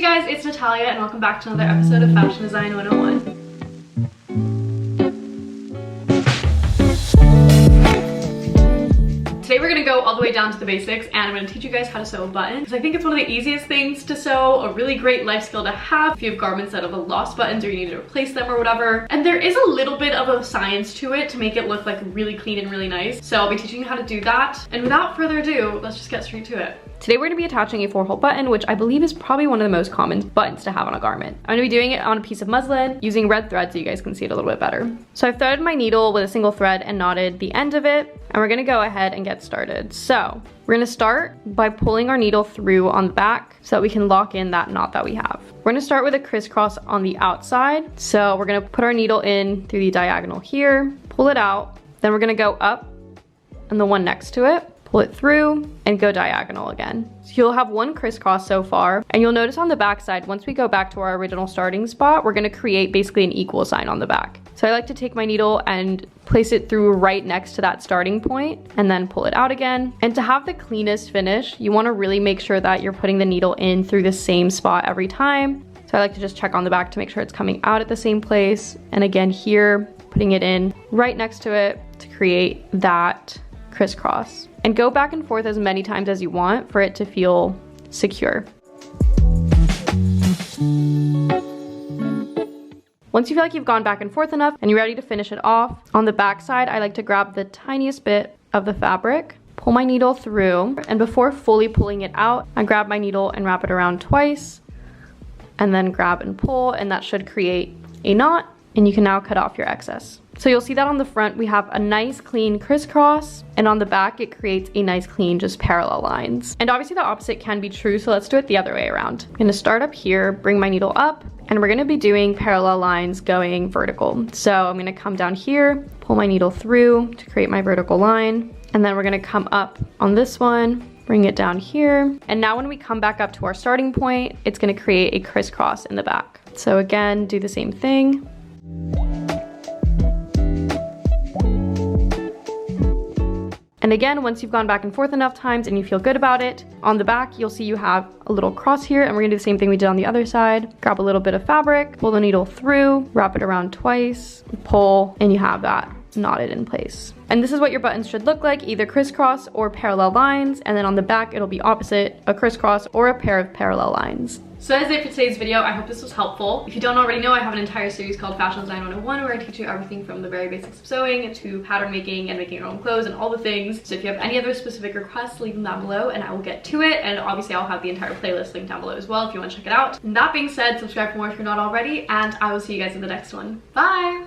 guys, it's Natalia and welcome back to another episode of Fashion Design 101. Today we're gonna go all the way down to the basics and I'm gonna teach you guys how to sew a button because I think it's one of the easiest things to sew, a really great life skill to have if you have garments that have lost buttons or you need to replace them or whatever. And there is a little bit of a science to it to make it look like really clean and really nice. So I'll be teaching you how to do that. And without further ado, let's just get straight to it. Today we're gonna be attaching a 4-hole button, which I believe is probably one of the most common buttons to have on a garment. I'm gonna be doing it on a piece of muslin using red thread so you guys can see it a little bit better. So I've threaded my needle with a single thread and knotted the end of it, and we're gonna go ahead and get started. So we're gonna start by pulling our needle through on the back so that we can lock in that knot that we have. We're gonna start with a crisscross on the outside. So we're gonna put our needle in through the diagonal here, pull it out, then we're gonna go up and the one next to it, pull it through and go diagonal again. So you'll have one crisscross so far, and you'll notice on the back side, once we go back to our original starting spot, we're gonna create basically an equal sign on the back. So I like to take my needle and place it through right next to that starting point and then pull it out again. And to have the cleanest finish, you wanna really make sure that you're putting the needle in through the same spot every time. So I like to just check on the back to make sure it's coming out at the same place. And again here, putting it in right next to it to create that crisscross. And go back and forth as many times as you want for it to feel secure. Once you feel like you've gone back and forth enough and you're ready to finish it off, on the back side, I like to grab the tiniest bit of the fabric, pull my needle through, and before fully pulling it out, I grab my needle and wrap it around twice, and then grab and pull, and that should create a knot, and you can now cut off your excess. So you'll see that on the front, we have a nice clean crisscross, and on the back, it creates a nice clean just parallel lines. And obviously the opposite can be true, so let's do it the other way around. I'm gonna start up here, bring my needle up, and we're gonna be doing parallel lines going vertical. So I'm gonna come down here, pull my needle through to create my vertical line, and then we're gonna come up on this one, bring it down here. And now when we come back up to our starting point, it's gonna create a crisscross in the back. So again, do the same thing. And again, once you've gone back and forth enough times and you feel good about it, on the back, you'll see you have a little cross here, and we're gonna do the same thing we did on the other side. Grab a little bit of fabric, pull the needle through, wrap it around twice, pull, and you have that knotted in place. And this is what your buttons should look like, either crisscross or parallel lines, and then on the back, it'll be opposite, a crisscross or a pair of parallel lines. So that is it for today's video. I hope this was helpful. If you don't already know, I have an entire series called Fashion Design 101 where I teach you everything from the very basics of sewing to pattern making and making your own clothes and all the things. So if you have any other specific requests, leave them down below and I will get to it. And obviously I'll have the entire playlist linked down below as well if you want to check it out. And that being said, subscribe for more if you're not already, and I will see you guys in the next one. Bye!